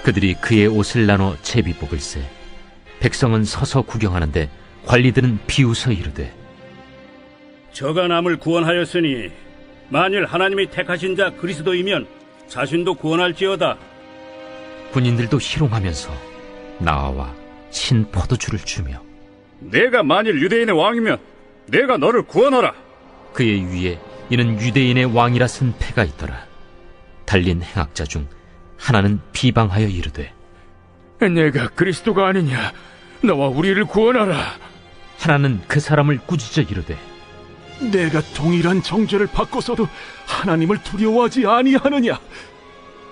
그들이 그의 옷을 나눠 제비 뽑을세. 백성은 서서 구경하는데 관리들은 비웃어 이르되, 저가 남을 구원하였으니 만일 하나님이 택하신 자 그리스도이면 자신도 구원할지어다. 군인들도 희롱하면서 나와 신 포도주를 주며 내가 만일 유대인의 왕이면 내가 너를 구원하라. 그의 위에 이는 유대인의 왕이라 쓴 패가 있더라. 달린 행악자 중 하나는 비방하여 이르되, 내가 그리스도가 아니냐? 너와 우리를 구원하라. 하나는 그 사람을 꾸짖어 이르되, 내가 동일한 정죄를 받고서도 하나님을 두려워하지 아니하느냐?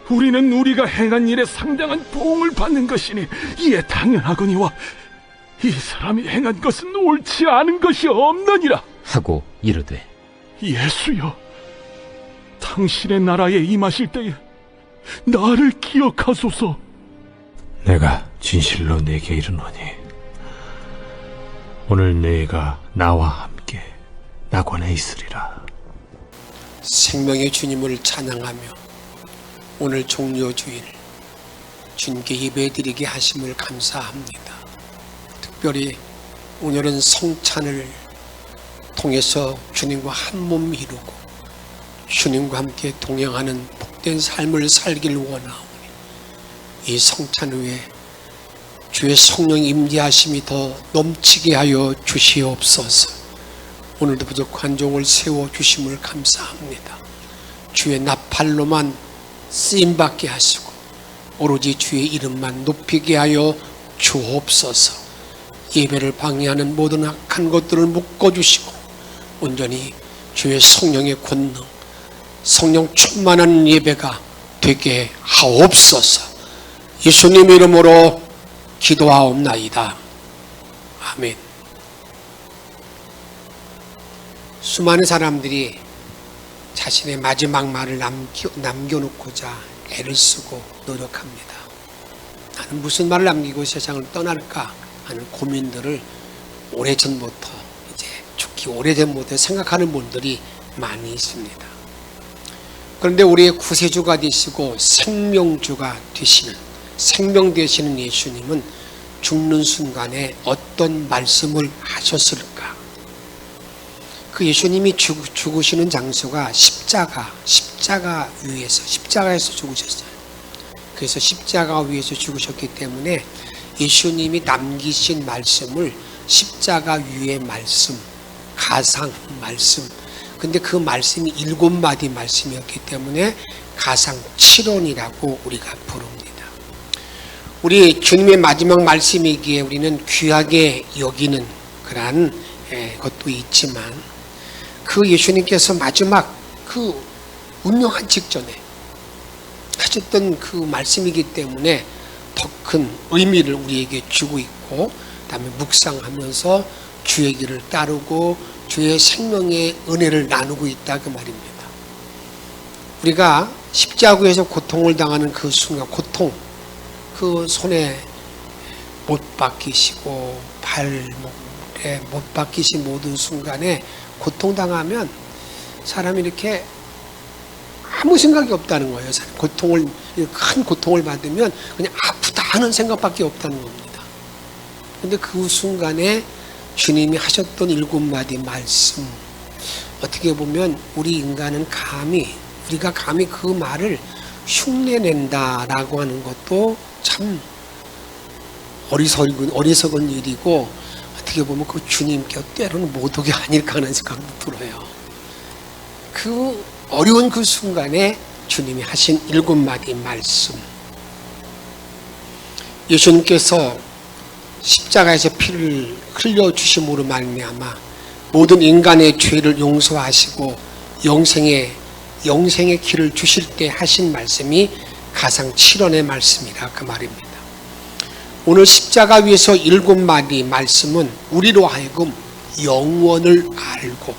우리는 우리가 행한 일에 상당한 보응을 받는 것이니 이에 당연하거니와 이 사람이 행한 것은 옳지 않은 것이 없느니라 하고 이르되, 예수여, 당신의 나라에 임하실 때에 나를 기억하소서. 내가 진실로 네게 이르노니 오늘 네가 나와 함께 낙원에 있으리라. 생명의 주님을 찬양하며 오늘 종료주일 주님께 예배드리게 하심을 감사합니다. 특별히 오늘은 성찬을 통해서 주님과 한 몸 이루고 주님과 함께 동행하는 복된 삶을 살길 원하오니 이 성찬 후에 주의 성령 임재하심이 더 넘치게 하여 주시옵소서. 오늘도 부족한 종을 세워주심을 감사합니다. 주의 나팔로만 쓰임받게 하시고 오로지 주의 이름만 높이게 하여 주옵소서. 예배를 방해하는 모든 악한 것들을 묶어주시고 온전히 주의 성령의 권능, 성령 충만한 예배가 되게 하옵소서. 예수님 이름으로 기도하옵나이다. 아멘. 수많은 사람들이 자신의 마지막 말을 남겨놓고자 애를 쓰고 노력합니다. 나는 무슨 말을 남기고 세상을 떠날까 하는 고민들을 오래전부터, 이제 죽기 오래전부터 생각하는 분들이 많이 있습니다. 그런데 우리의 구세주가 되시고 생명주가 되시는, 생명 되시는 예수님은 죽는 순간에 어떤 말씀을 하셨을까? 그 예수님이 죽으시는 장소가 십자가 위에서, 십자가에서 죽으셨어요. 그래서 십자가 위에서 죽으셨기 때문에 예수님이 남기신 말씀을 십자가 위의 말씀, 가상 말씀, 근데 그 말씀이 7마디 말씀이었기 때문에 가상 7원이라고 우리가 부릅니다. 우리 주님의 마지막 말씀이기에 우리는 귀하게 여기는 그러한 것도 있지만 그 예수님께서 마지막 그 운명한 직전에 하셨던 그 말씀이기 때문에 더 큰 의미를 우리에게 주고 있고, 그 다음에 묵상하면서 주의 길을 따르고 주의 생명의 은혜를 나누고 있다 그 말입니다. 우리가 십자가에서 고통을 당하는 그 순간, 고통, 그 손에 못 박히시고 발목에 못 박히신 모든 순간에 고통당하면 사람이 이렇게 아무 생각이 없다는 거예요. 고통을, 큰 고통을 받으면 그냥 아프다 하는 생각밖에 없다는 겁니다. 그런데 그 순간에 주님이 하셨던 7마디 말씀, 어떻게 보면 우리 인간은 우리가 감히 그 말을 흉내낸다라고 하는 것도 참 어리석은 일이고, 어떻게 보면 그 주님께 때로는 모독이 아닐까 하는 생각도 들어요. 그 어려운 그 순간에 주님이 하신 7마디 말씀, 예수님께서 십자가에서 피를 흘려주심으로 말미암아 모든 인간의 죄를 용서하시고 영생의 길을 주실 때 하신 말씀이 가상 7원의 말씀이라 그 말입니다. 오늘 십자가 위에서 7마디 말씀은 우리로 하여금 영원을 알고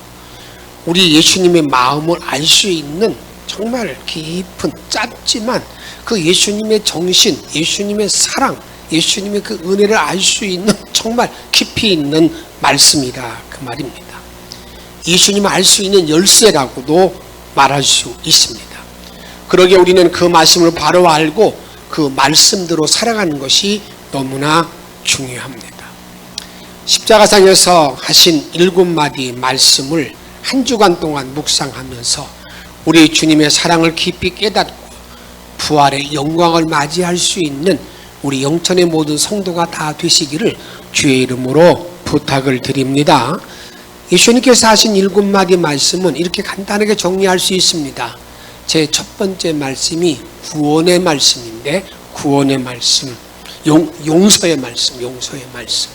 우리 예수님의 마음을 알 수 있는 정말 깊은, 짧지만 그 예수님의 정신, 예수님의 사랑, 예수님의 그 은혜를 알 수 있는 정말 깊이 있는 말씀이다 그 말입니다. 예수님을 알 수 있는 열쇠라고도 말할 수 있습니다. 그러기에 우리는 그 말씀을 바로 알고 그 말씀대로 살아가는 것이 너무나 중요합니다. 십자가상에서 하신 7마디 말씀을 한 주간 동안 묵상하면서 우리 주님의 사랑을 깊이 깨닫고 부활의 영광을 맞이할 수 있는 우리 영천의 모든 성도가 다 되시기를 주의 이름으로 부탁을 드립니다. 예수님께서 하신 7마디 말씀은 이렇게 간단하게 정리할 수 있습니다. 제 첫 번째 말씀이 구원의 말씀인데, 구원의 말씀, 용서의 말씀, 용서의 말씀.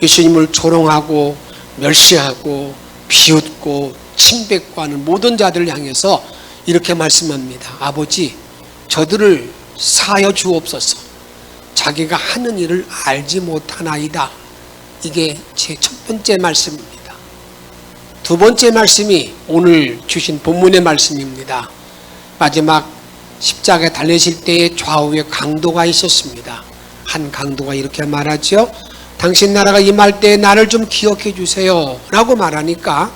예수님을 조롱하고 멸시하고 비웃고 침뱉고하는 모든 자들을 향해서 이렇게 말씀합니다. 아버지, 저들을 사하여 주옵소서. 자기가 하는 일을 알지 못하나이다. 이게 제 첫 번째 말씀입니다. 두 번째 말씀이 오늘 주신 본문의 말씀입니다. 마지막 십자가에 달리실 때에 좌우에 강도가 있었습니다. 한 강도가 이렇게 말하죠. 당신 나라가 임할 때 나를 좀 기억해 주세요 라고 말하니까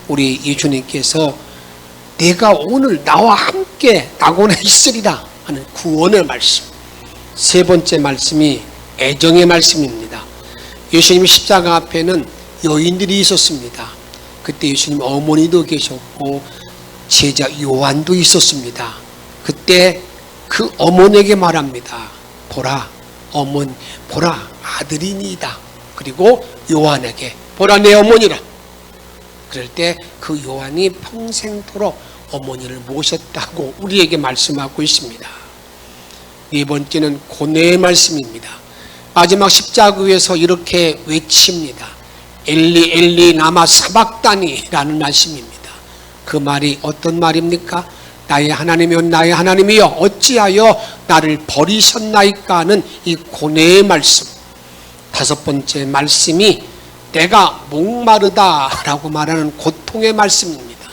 우리 예수님께서 내가 오늘 나와 함께 낙원에 있으리라 하는 구원의 말씀. 세 번째 말씀이 애정의 말씀입니다. 예수님 십자가 앞에는 여인들이 있었습니다. 그때 예수님 어머니도 계셨고 제자 요한도 있었습니다. 그때 그 어머니에게 말합니다. 보라 어머니, 보라 아들이니이다. 그리고 요한에게 보라 내 어머니라. 그럴 때 그 요한이 평생토록 어머니를 모셨다고 우리에게 말씀하고 있습니다. 네 번째는 고뇌의 말씀입니다. 마지막 십자가 위에서 이렇게 외칩니다. 엘리 엘리 라마 사박다니 라는 말씀입니다. 그 말이 어떤 말입니까? 나의 하나님이여 나의 하나님이여 어찌하여 나를 버리셨나이까 하는 이 고뇌의 말씀. 다섯 번째 말씀이 내가 목마르다 라고 말하는 고통의 말씀입니다.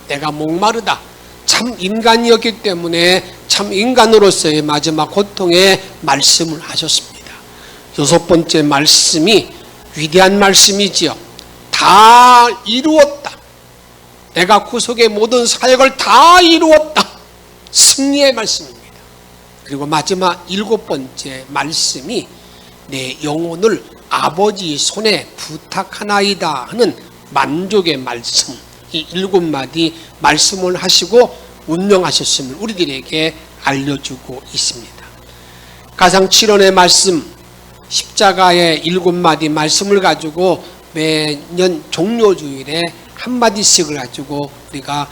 내가 목마르다. 참 인간이었기 때문에 참 인간으로서의 마지막 고통의 말씀을 하셨습니다. 여섯 번째 말씀이 위대한 말씀이지요. 다 이루었다. 내가 구속의 모든 사역을 다 이루었다. 승리의 말씀입니다. 그리고 마지막 일곱 번째 말씀이 내 영혼을 아버지 손에 부탁하나이다 하는 만족의 말씀. 이 7마디 말씀을 하시고 운명하셨음을 우리들에게 알려주고 있습니다. 가상 7원의 말씀, 십자가의 7마디 말씀을 가지고 매년 종료주일에 한마디씩을 가지고 우리가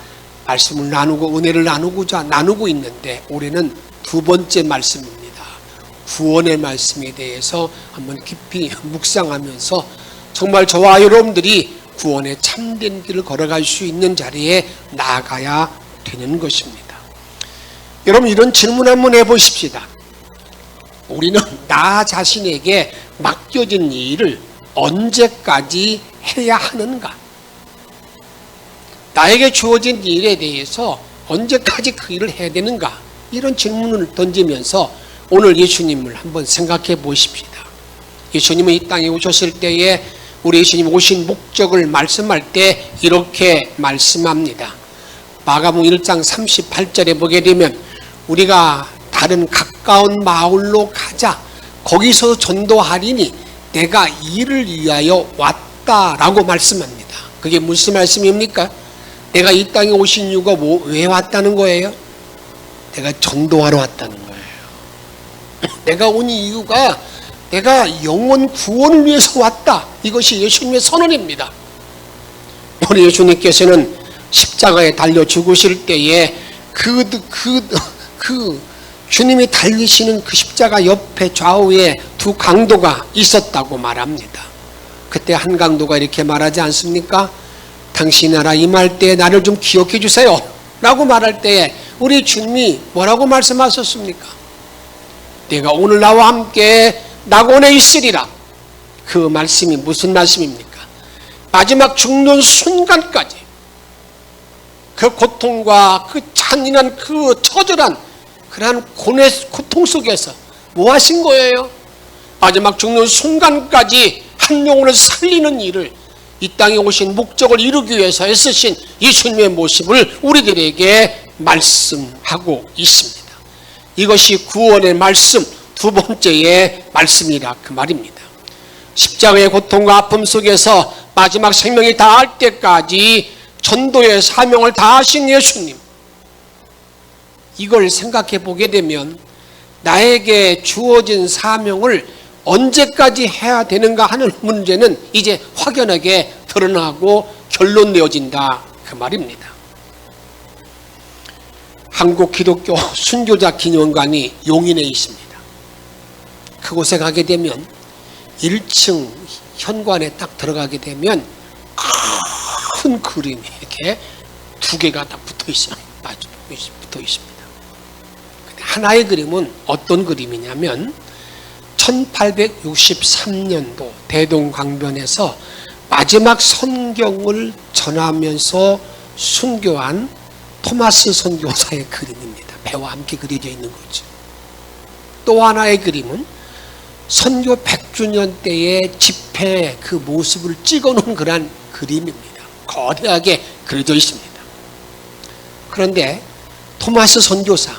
말씀을 나누고 은혜를 나누고 있는데 올해는 두 번째 말씀입니다. 구원의 말씀에 대해서 한번 깊이 묵상하면서 정말 저와 여러분들이 구원의 참된 길을 걸어갈 수 있는 자리에 나아가야 되는 것입니다. 여러분 이런 질문 한번 해보십시다. 우리는 나 자신에게 맡겨진 일을 언제까지 해야 하는가? 나에게 주어진 일에 대해서 언제까지 그 일을 해야 되는가? 이런 질문을 던지면서 오늘 예수님을 한번 생각해 보십시다. 예수님은 이 땅에 오셨을 때에 우리 예수님 오신 목적을 말씀할 때 이렇게 말씀합니다. 마가복음 1장 38절에 보게 되면 우리가 다른 가까운 마을로 가자. 거기서 전도하리니 내가 이를 위하여 왔다라고 말씀합니다. 그게 무슨 말씀입니까? 내가 이 땅에 오신 이유가 왜 왔다는 거예요? 내가 전도하러 왔다는 거예요. 내가 온 이유가 내가 영혼 구원을 위해서 왔다. 이것이 예수님의 선언입니다. 우리 예수님께서는 십자가에 달려 죽으실 때에 주님이 달리시는 그 십자가 옆에 좌우에 두 강도가 있었다고 말합니다. 그때 한 강도가 이렇게 말하지 않습니까? 당신 나라 임할 때 나를 좀 기억해 주세요 라고 말할 때에 우리 주님이 뭐라고 말씀하셨습니까? 내가 오늘 나와 함께 낙원에 있으리라. 그 말씀이 무슨 말씀입니까? 마지막 죽는 순간까지 그 고통과 그 잔인한 그 처절한 그러한 고통 속에서 뭐 하신 거예요? 마지막 죽는 순간까지 한 영혼을 살리는 일을 이 땅에 오신 목적을 이루기 위해서 애쓰신 예수님의 모습을 우리들에게 말씀하고 있습니다. 이것이 구원의 말씀 두 번째의 말씀이라 그 말입니다. 십자가의 고통과 아픔 속에서 마지막 생명이 다할 때까지 전도의 사명을 다하신 예수님, 이걸 생각해 보게 되면 나에게 주어진 사명을 언제까지 해야 되는가 하는 문제는 이제 확연하게 드러나고 결론내어진다 그 말입니다. 한국 기독교 순교자 기념관이 용인에 있습니다. 그곳에 가게 되면 1층 현관에 딱 들어가게 되면 큰 그림이 이렇게 두 개가 딱 붙어 있습니다. 붙어 있습니다. 하나의 그림은 어떤 그림이냐면 1863년도 대동강변에서 마지막 선경을 전하면서 순교한 토마스 선교사의 그림입니다. 배와 함께 그려져 있는 거죠. 또 하나의 그림은 선교 100주년 때의 집회 그 모습을 찍어놓은 그런 그림입니다. 거대하게 그려져 있습니다. 그런데 토마스 선교사,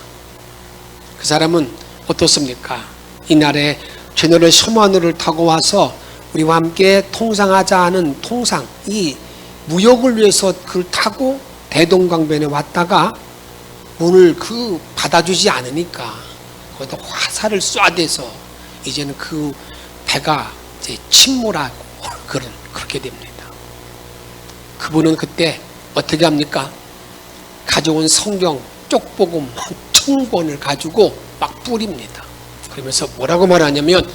그 사람은 어떻습니까? 이날에 제너럴 셔먼을 타고 와서 우리와 함께 통상하자 하는 통상, 이 무역을 위해서 그걸 타고 대동강변에 왔다가 문을 받아주지 않으니까 거기다 화살을 쏴대서 이제는 그 배가 이제 침몰하고 그렇게 됩니다. 그분은 그때 어떻게 합니까? 가져온 성경 쪽복음 1000권을 가지고 막 뿌립니다. 그러면서 뭐라고 말하냐면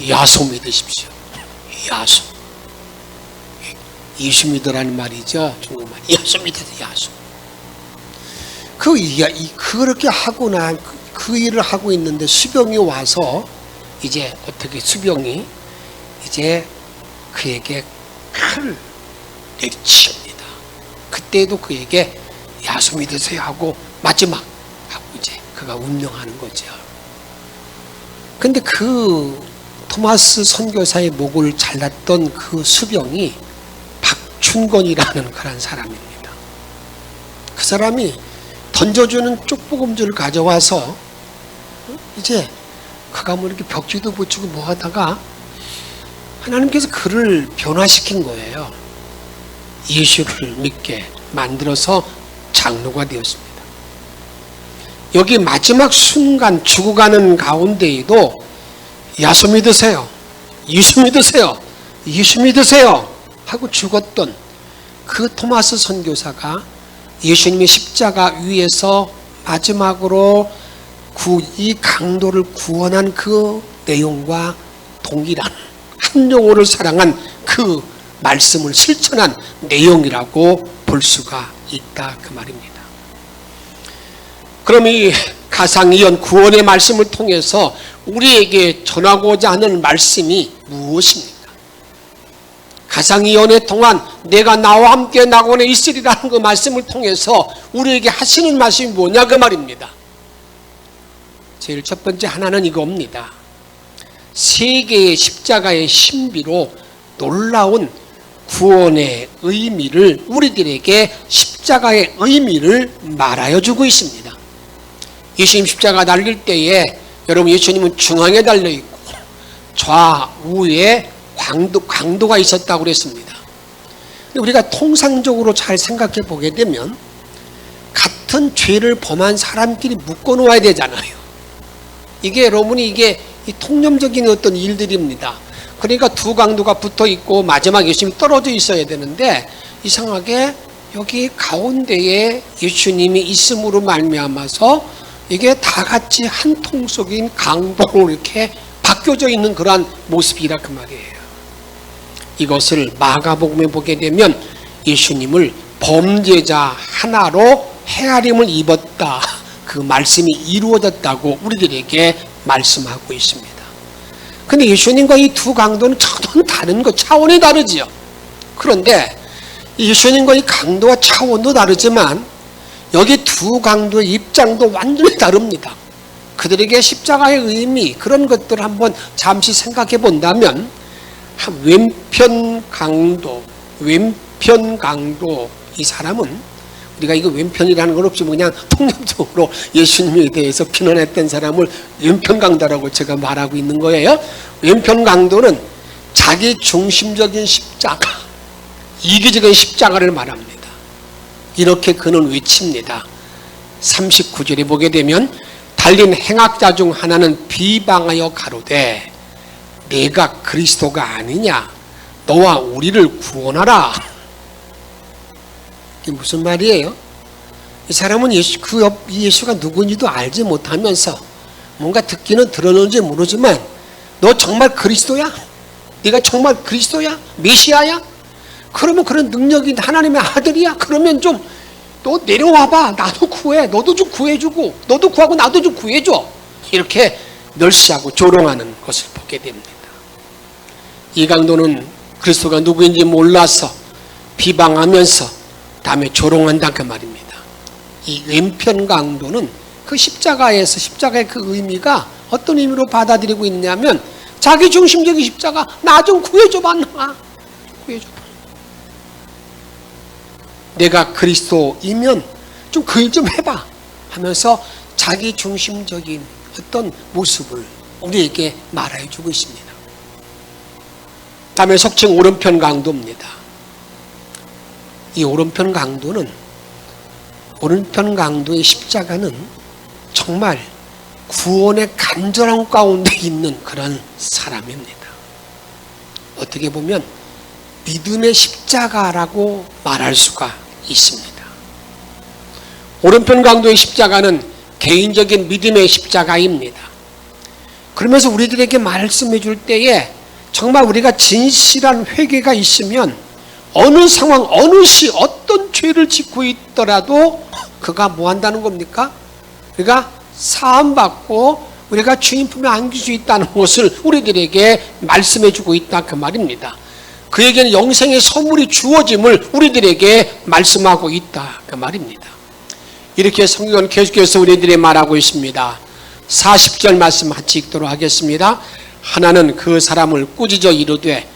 야소 믿으십시오. 야소. 예수 믿으라는 말이죠. 중국말. 야소 믿으세요. 야소. 그렇게 하고 그 일을 하고 있는데 수병이 와서 이제 어떻게 수병이 이제 그에게 칼을 내리칩니다. 그때도 그에게 야소 믿으세요 하고 마지막 하고 이제 그가 운명하는 거죠. 근데 그 토마스 선교사의 목을 잘랐던 그 수병이 박춘건이라는 그런 사람입니다. 그 사람이 던져주는 쪽복음줄을 가져와서 이제 그가 뭐 이렇게 벽지도 붙이고 뭐 하다가 하나님께서 그를 변화시킨 거예요. 예수를 믿게 만들어서 장로가 되었습니다. 여기 마지막 순간 죽어가는 가운데에도 야소 믿으세요. 예수 믿으세요. 예수 믿으세요. 하고 죽었던 그 토마스 선교사가 예수님의 십자가 위에서 마지막으로 이 강도를 구원한 그 내용과 동일한 한 영혼을 사랑한 그 말씀을 실천한 내용이라고 볼 수가 있다 그 말입니다. 그럼 이 가상이연 구원의 말씀을 통해서 우리에게 전하고자 하는 말씀이 무엇입니까? 가상이연에 동안 내가 나와 함께 낙원에 있으리라는 그 말씀을 통해서 우리에게 하시는 말씀이 뭐냐 그 말입니다. 제일 첫 번째 하나는 이겁니다. 세계의 십자가의 신비로 놀라운 구원의 의미를 우리들에게 십자가의 의미를 말하여 주고 있습니다. 예수님 십자가 달릴 때에 여러분 예수님은 중앙에 달려 있고 좌우에 강도가 있었다고 그랬습니다. 우리가 통상적으로 잘 생각해 보게 되면 같은 죄를 범한 사람끼리 묶어 놓아야 되잖아요. 이게 여러분이 이게 통념적인 어떤 일들입니다. 그러니까 두 강도가 붙어 있고 마지막 예수님이 떨어져 있어야 되는데 이상하게 여기 가운데에 예수님이 있음으로 말미암아서 이게 다 같이 한 통 속인 강도로 이렇게 바뀌어져 있는 그러한 모습이라 그 말이에요. 이것을 마가복음에 보게 되면 예수님을 범죄자 하나로 헤아림을 입었다. 그 말씀이 이루어졌다고 우리들에게 말씀하고 있습니다. 근데 예수님과 이 두 강도는 전혀 다른 것, 차원이 다르지요. 그런데 예수님과 이 강도와 차원도 다르지만 여기 두 강도의 입장도 완전히 다릅니다. 그들에게 십자가의 의미, 그런 것들을 한번 잠시 생각해 본다면 왼편 강도 이 사람은 우리가 이거 왼편이라는 건 없지만 그냥 통념적으로 예수님에 대해서 비난했던 사람을 왼편 강도라고 제가 말하고 있는 거예요. 왼편 강도는 자기 중심적인 십자가, 이기적인 십자가를 말합니다. 이렇게 그는 외칩니다. 39절에 보게 되면 달린 행악자 중 하나는 비방하여 가로되 내가 그리스도가 아니냐 너와 우리를 구원하라. 이게 무슨 말이에요? 이 사람은 예수가 누군지도 알지 못하면서 뭔가 듣기는 들었는지 모르지만 너 정말 그리스도야? 네가 정말 그리스도야? 메시아야? 그러면 그런 능력이 하나님의 아들이야? 그러면 좀 너 내려와봐. 나도 구해. 너도 좀 구해주고 너도 구하고 나도 좀 구해줘. 이렇게 멸시하고 조롱하는 것을 보게 됩니다. 이 강도는 그리스도가 누구인지 몰라서 비방하면서 다음에 조롱한다 그 말입니다. 이 왼편 강도는 그 십자가의 그 의미가 어떤 의미로 받아들이고 있냐면 자기 중심적인 십자가, 나 좀 구해줘봐. 나 구해줘봐. 내가 그리스도이면 좀 그 일 좀 해봐 하면서 자기 중심적인 어떤 모습을 우리에게 말해주고 있습니다. 다음에 속칭 오른편 강도입니다. 이 오른편 강도의 십자가는 정말 구원의 간절함 가운데 있는 그런 사람입니다. 어떻게 보면 믿음의 십자가라고 말할 수가 있습니다. 오른편 강도의 십자가는 개인적인 믿음의 십자가입니다. 그러면서 우리들에게 말씀해 줄 때에 정말 우리가 진실한 회개가 있으면 어느 상황, 어느 시, 어떤 죄를 짓고 있더라도 그가 뭐 한다는 겁니까? 우리가 사함받고 우리가 주님 품에 안길 수 있다는 것을 우리들에게 말씀해 주고 있다 그 말입니다. 그에게는 영생의 선물이 주어짐을 우리들에게 말씀하고 있다 그 말입니다. 이렇게 성경은 계속해서 우리들이 말하고 있습니다. 40절 말씀 같이 읽도록 하겠습니다. 하나는 그 사람을 꾸짖어 이르되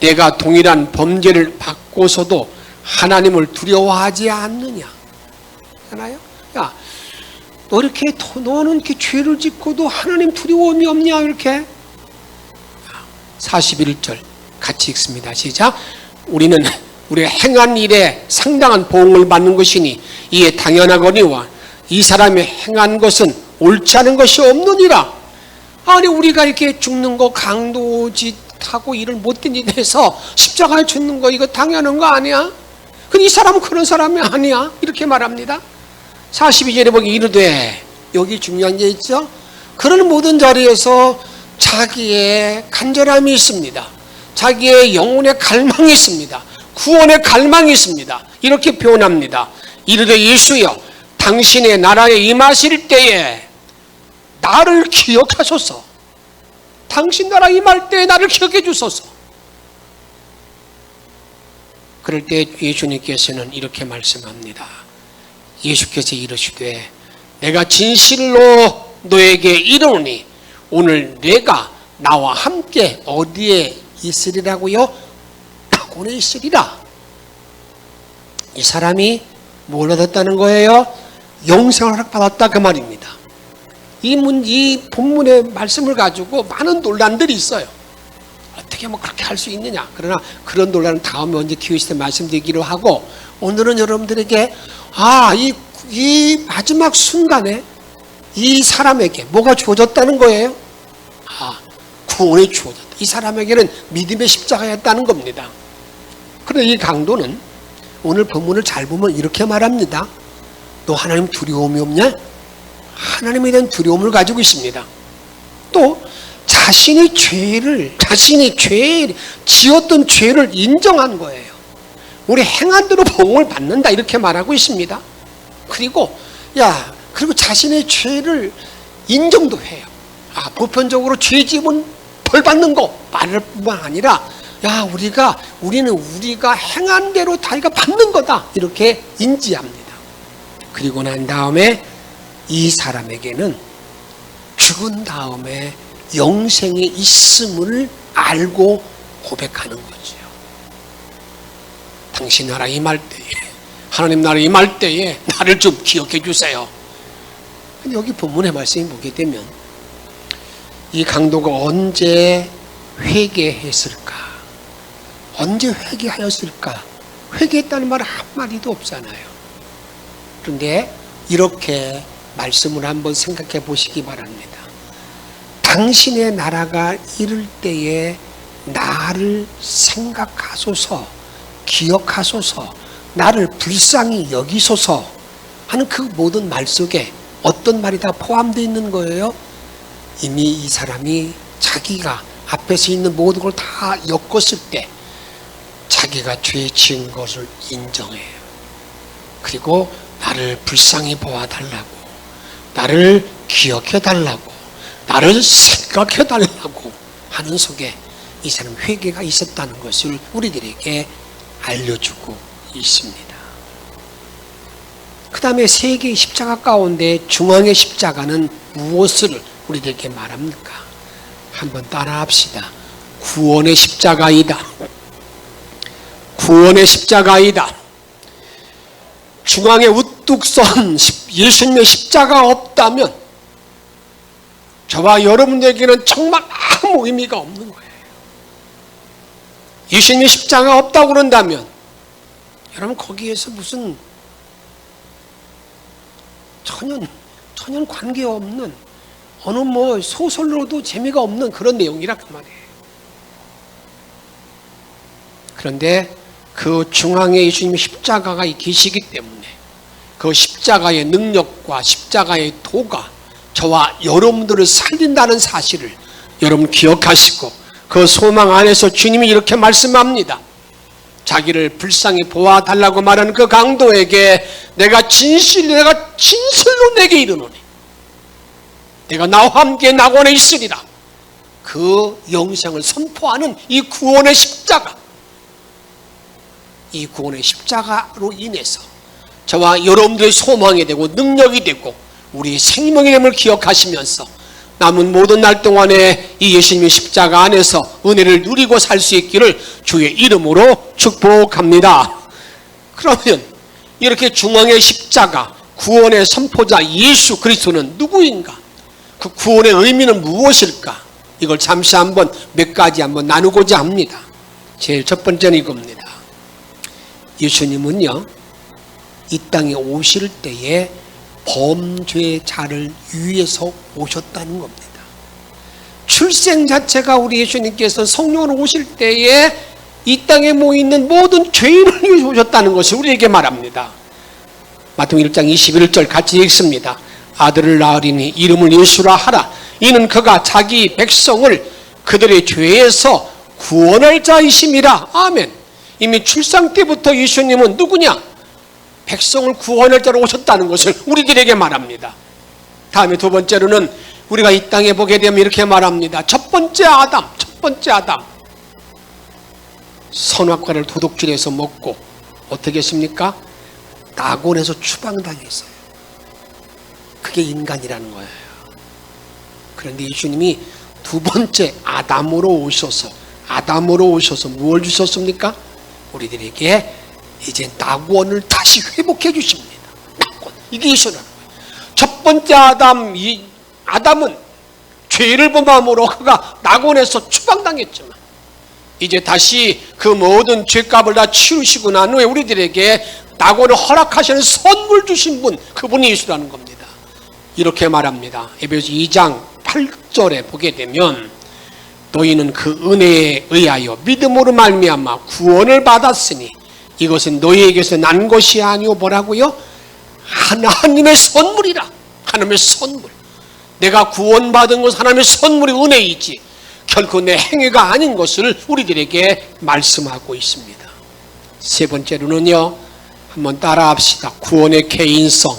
내가 동일한 범죄를 받고서도 하나님을 두려워하지 않느냐. 하나요? 야, 너는 이렇게 죄를 짓고도 하나님 두려움이 없냐 이렇게. 41절 같이 읽습니다. 시작. 우리는 우리가 행한 일에 상당한 보응을 받는 것이니 이에 당연하거니와 이 사람이 행한 것은 옳지 않은 것이 없느니라. 아니 우리가 이렇게 죽는 거 강도짓하고 일을 못된 일에 대해서 십자가에 죽는 거 이거 당연한 거 아니야? 근데 이 사람은 그런 사람이 아니야. 이렇게 말합니다. 42절에 보기 이르되 여기 중요한 게 있죠. 그런 모든 자리에서 자기의 간절함이 있습니다. 자기의 영혼의 갈망이 있습니다. 구원의 갈망이 있습니다. 이렇게 표현합니다. 이르되 예수여 당신의 나라에 임하실 때에 나를 기억하소서. 당신 나라 임할 때에 나를 기억해 주소서. 그럴 때 예수님께서는 이렇게 말씀합니다. 예수께서 이르시되 내가 진실로 너에게 이르노니 오늘 내가 나와 함께 어디에 있으리라고요? 낙원에 있으리라. 이 사람이 뭘 얻었다는 거예요? 영생을 받았다 그 말입니다. 이 본문의 말씀을 가지고 많은 논란들이 있어요. 어떻게 그렇게 할 수 있느냐. 그러나 그런 논란은 다음에 언제 기회 있을 때 말씀드리기로 하고 오늘은 여러분들에게 이 마지막 순간에 이 사람에게 뭐가 주어졌다는 거예요? 구원이 주어졌다. 이 사람에게는 믿음의 십자가였다는 겁니다. 그런데 이 강도는 오늘 본문을 잘 보면 이렇게 말합니다. 너 하나님 두려움이 없냐? 하나님에 대한 두려움을 가지고 있습니다. 또 자신이 지었던 죄를 인정한 거예요. 우리 행한 대로 보응을 받는다 이렇게 말하고 있습니다. 그리고 자신의 죄를 인정도 해요. 보편적으로 죄 지으면 벌 받는 거 말할 뿐만 아니라 우리는 우리가 행한 대로 다 이거 받는 거다 이렇게 인지합니다. 그리고 난 다음에 이 사람에게는 죽은 다음에 영생이 있음을 알고 고백하는 거죠. 당신 나라 임할 때에 하나님 나라 임할 때에 나를 좀 기억해 주세요. 근데 여기 본문의 말씀을 보게 되면 이 강도가 언제 회개했을까? 언제 회개하였을까? 회개했다는 말 한마디도 없잖아요. 그런데 이렇게 말씀을 한번 생각해 보시기 바랍니다. 당신의 나라가 이를 때에 나를 생각하소서, 기억하소서, 나를 불쌍히 여기소서 하는 그 모든 말 속에 어떤 말이 다 포함되어 있는 거예요? 이미 이 사람이 자기가 앞에서 있는 모든 걸 다 엮었을 때 자기가 죄 지은 것을 인정해요. 그리고 나를 불쌍히 보아달라고, 나를 기억해달라고, 나를 생각해달라고 하는 속에 이 사람 회개가 있었다는 것을 우리들에게 알려주고 있습니다. 그 다음에 세 개의 십자가 가운데 중앙의 십자가는 무엇을 우리들에게 말합니까? 한번 따라합시다. 구원의 십자가이다. 구원의 십자가이다. 중앙에 우뚝 선 예수님의 십자가 없다면 저와 여러분에게는 정말 아무 의미가 없는 거예요. 예수님의 십자가 없다고 그런다면 여러분 거기에서 무슨 전혀 관계없는 어느 소설로도 재미가 없는 그런 내용이라 그 말이에요. 그런데 그 중앙에 예수님의 십자가가 계시기 때문에 그 십자가의 능력과 십자가의 도가 저와 여러분들을 살린다는 사실을 여러분 기억하시고 그 소망 안에서 주님이 이렇게 말씀합니다. 자기를 불쌍히 보아달라고 말하는 그 강도에게 내가 진실로 내게 이르노니 내가 나와 함께 낙원에 있으리라. 그 영생을 선포하는 이 구원의 십자가, 이 구원의 십자가로 인해서 저와 여러분들의 소망이 되고 능력이 되고 우리의 생명이 됨을 기억하시면서 남은 모든 날 동안에 이 예수님의 십자가 안에서 은혜를 누리고 살 수 있기를 주의 이름으로 축복합니다. 그러면 이렇게 중앙의 십자가, 구원의 선포자 예수 그리스도는 누구인가? 그 구원의 의미는 무엇일까? 이걸 잠시 한번 몇 가지 한번 나누고자 합니다. 제일 첫 번째는 이겁니다. 예수님은요, 이 땅에 오실 때에 범죄자를 위해서 오셨다는 겁니다. 출생 자체가 우리 예수님께서 성령으로 오실 때에 이 땅에 모이는 모든 죄인을 위해서 오셨다는 것을 우리에게 말합니다. 마태복음 1장 21절 같이 읽습니다. 아들을 낳으리니 이름을 예수라 하라. 이는 그가 자기 백성을 그들의 죄에서 구원할 자이심이라. 아멘. 이미 출생 때부터 예수님은 누구냐? 백성을 구원할 자로 오셨다는 것을 우리들에게 말합니다. 다음에 두 번째로는 우리가 이 땅에 보게 되면 이렇게 말합니다. 첫 번째 아담. 선악과를 도둑질해서 먹고 어떻게 했습니까? 낙원에서 추방당했어요. 그게 인간이라는 거예요. 그런데 예수님이 두 번째 아담으로 오셔서 무엇을 주셨습니까? 우리들에게 이제 낙원을 다시 회복해 주십니다. 낙원. 이게 예수라는 거예요. 첫 번째 아담은 죄를 범함으로 그가 낙원에서 추방당했지만 이제 다시 그 모든 죄값을 다 치우시고 난 후에 우리들에게 낙원을 허락하시는 선물 주신 분, 그분이 예수라는 겁니다. 이렇게 말합니다. 에베소서 2장 8절에 보게 되면 너희는 그 은혜에 의하여 믿음으로 말미암아 구원을 받았으니 이것은 너희에게서 난 것이 아니오. 뭐라고요? 하나님의 선물이라. 하나님의 선물. 내가 구원받은 것은 하나님의 선물이 은혜이지 결코 내 행위가 아닌 것을 우리들에게 말씀하고 있습니다. 세 번째로는요, 한번 따라합시다. 구원의 개인성.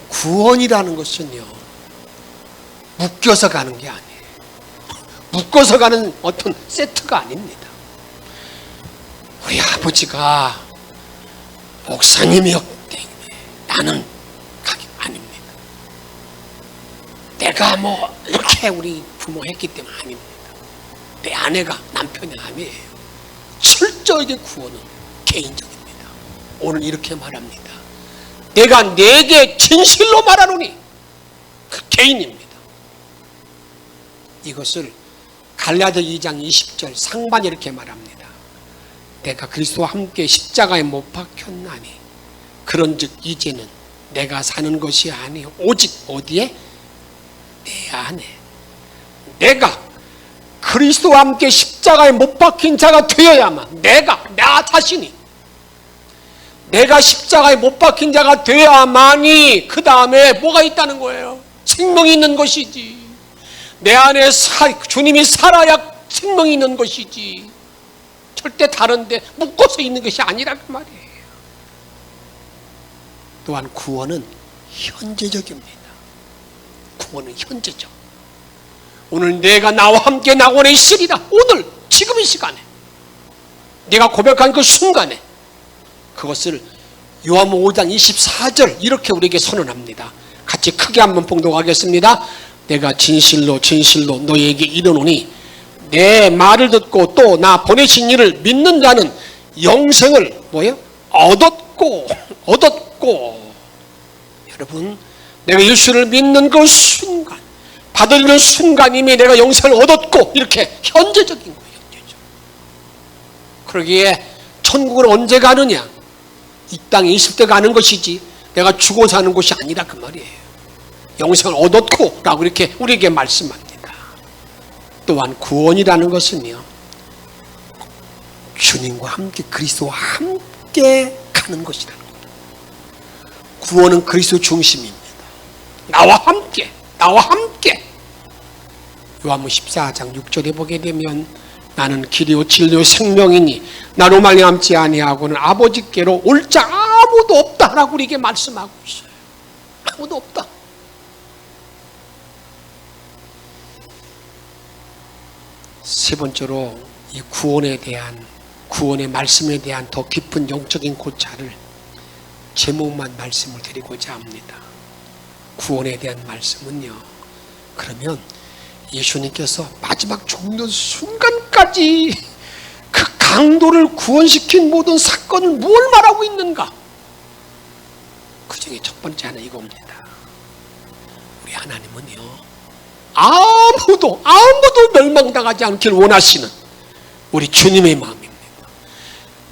구원이라는 것은요, 묶여서 가는 게 아니에요. 묶어서 가는 어떤 세트가 아닙니다. 우리 아버지가 목사님이었기 때문에 나는 가기 아닙니다. 내가 이렇게 우리 부모 했기 때문에 아닙니다. 내 아내가 남편이 아니에요. 철저하게 구원은 개인적입니다. 오늘 이렇게 말합니다. 내가 내게 진실로 말하노니 그 개인입니다. 이것을 갈라디아 2장 20절 상반에 이렇게 말합니다. 내가 그리스도와 함께 십자가에 못 박혔나니 그런즉 이제는 내가 사는 것이 아니요 오직 어디에? 내 안에. 내가 그리스도와 함께 십자가에 못 박힌 자가 되어야만 나 자신이 내가 십자가에 못 박힌 자가 되어야만이 그 다음에 뭐가 있다는 거예요? 생명이 있는 것이지. 내 안에 주님이 살아야 생명이 있는 것이지. 절대 다른데 묶어서 있는 것이 아니란 말이에요. 또한 구원은 현재적입니다. 구원은 현재적. 오늘 내가 나와 함께 낙원에 있으리라. 오늘 지금 이 시간에 내가 고백한 그 순간에 그것을 요한복음 5장 24절 이렇게 우리에게 선언합니다. 같이 크게 한번 봉독하겠습니다. 내가 진실로 진실로 너희에게 이르노니 내 말을 듣고 또 나 보내신 이를 믿는 자는 영생을 뭐예요? 얻었고 여러분 내가 예수를 믿는 그 순간 받으려는 순간 이미 내가 영생을 얻었고 이렇게 현재적인 거예요. 현재적. 그러기에 천국을 언제 가느냐? 이 땅에 있을 때 가는 것이지 내가 죽어 사는 것이 아니라 그 말이에요. 영생을 얻었고 라고 이렇게 우리에게 말씀합니다. 또한 구원이라는 것은요 주님과 함께 그리스도와 함께 가는 것이라는 겁니다. 구원은 그리스도 중심입니다. 나와 함께 요한복음 14장 6절에 보게 되면 나는 길이요 진리요 생명이니 나로 말미암지 아니하고는 아버지께로 올 자 아무도 없다라고 우리에게 말씀하고 있어요. 아무도 없다. 세 번째로 이 구원의 말씀에 대한 더 깊은 영적인 고찰을 제목만 말씀을 드리고자 합니다. 구원에 대한 말씀은요. 그러면 예수님께서 마지막 죽는 순간까지 그 강도를 구원시킨 모든 사건을 뭘 말하고 있는가? 그 중에 첫 번째 하나 이겁니다. 우리 하나님은요. 아무도 멸망당하지 않길 원하시는 우리 주님의 마음입니다.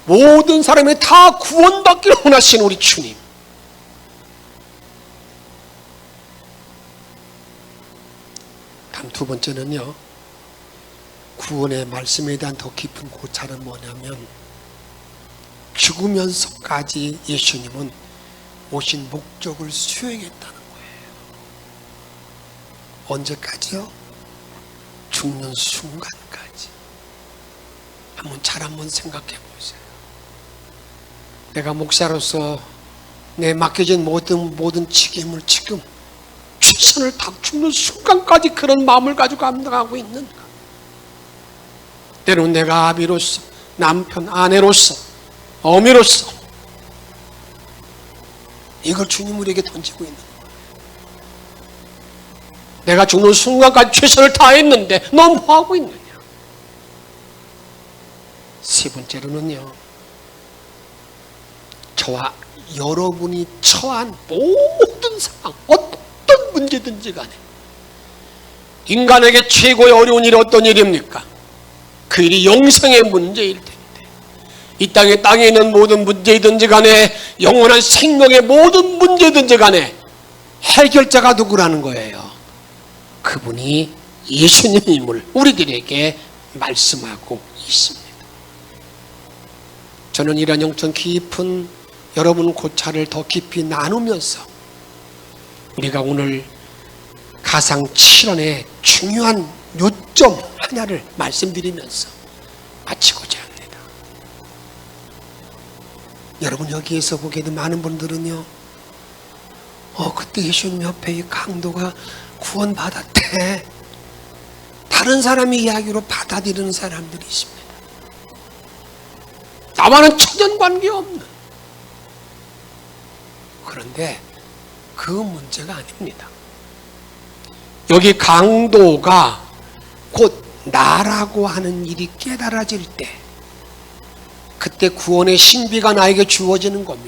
모든 사람이 다 구원받기를 원하시는 우리 주님. 다음 두 번째는요. 구원의 말씀에 대한 더 깊은 고찰은 뭐냐면 죽으면서까지 예수님은 오신 목적을 수행했다는 거예요. 언제까지요? 죽는 순간까지. 한번 생각해 보세요. 내가 목사로서 내 맡겨진 모든 책임을 지금 최선을 다 죽는 순간까지 그런 마음을 가지고 감당하고 있는가? 때로는 내가 아비로서, 남편, 아내로서, 어미로서 이걸 주님 우리에게 던지고 있는 거예요. 내가 죽는 순간까지 최선을 다했는데 넌 뭐하고 있느냐? 세 번째로는요. 저와 여러분이 처한 모든 상황, 어떤 문제든지 간에 인간에게 최고의 어려운 일이 어떤 일입니까? 그 일이 영생의 문제일 텐데 이 땅에 있는 모든 문제이든지 간에 영원한 생명의 모든 문제든지 간에 해결자가 누구라는 거예요? 그분이 예수님임을 우리들에게 말씀하고 있습니다. 저는 이런 영적 깊은 여러분 고찰을 더 깊이 나누면서 우리가 오늘 가상 7원의 중요한 요점 하나를 말씀드리면서 마치고자 합니다. 여러분 여기에서 보게 된 많은 분들은요 그때 예수님 옆에 이 강도가 구원받았대 다른 사람의 이야기로 받아들이는 사람들이 있습니다. 나와는 천연 관계없는. 그런데 그 문제가 아닙니다. 여기 강도가 곧 나라고 하는 일이 깨달아질 때 그때 구원의 신비가 나에게 주어지는 거며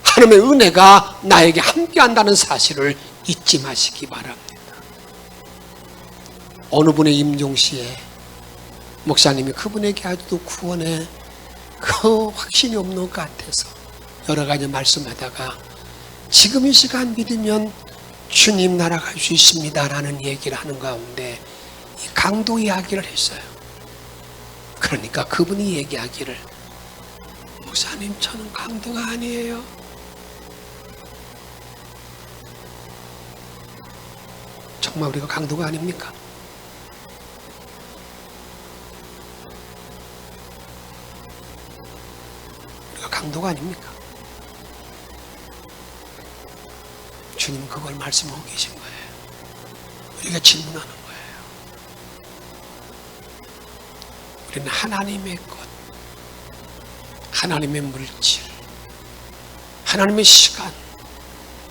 하나님의 은혜가 나에게 함께한다는 사실을 잊지 마시기 바랍니다. 어느 분의 임종시에 목사님이 그분에게 아직도 구원에 그 확신이 없는 것 같아서 여러 가지 말씀하다가 지금 이 시간 믿으면 주님 나라 갈 수 있습니다 라는 얘기를 하는 가운데 이 강도 이야기를 했어요. 그러니까 그분이 얘기하기를 목사님 저는 강도가 아니에요. 정말 우리가 강도가 아닙니까? 우리가 강도가 아닙니까? 주님은 그걸 말씀하고 계신 거예요. 우리가 질문하는 거예요. 우리는 하나님의 것, 하나님의 물질, 하나님의 시간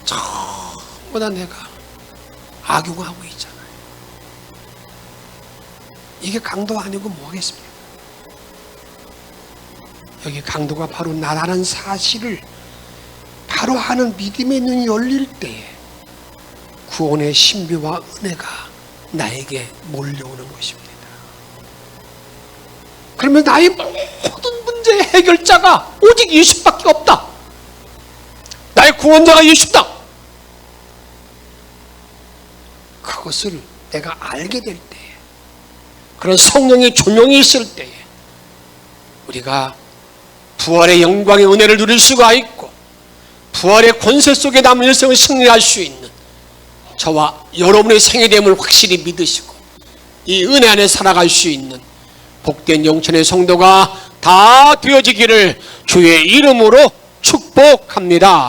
전부 다 내가 악용하고 있잖아요. 이게 강도 아니고 뭐겠습니까? 여기 강도가 바로 나라는 사실을 바로 하는 믿음의 눈이 열릴 때에 구원의 신비와 은혜가 나에게 몰려오는 것입니다. 그러면 나의 모든 문제의 해결자가 오직 예수밖에 없다. 나의 구원자가 예수다. 그것을 내가 알게 될 때에, 그런 성령의 조명이 있을 때에 우리가 부활의 영광의 은혜를 누릴 수가 있고 부활의 권세 속에 남은 일생을 승리할 수 있는 저와 여러분의 생애됨을 확실히 믿으시고 이 은혜 안에 살아갈 수 있는 복된 영천의 성도가 다 되어지기를 주의 이름으로 축복합니다.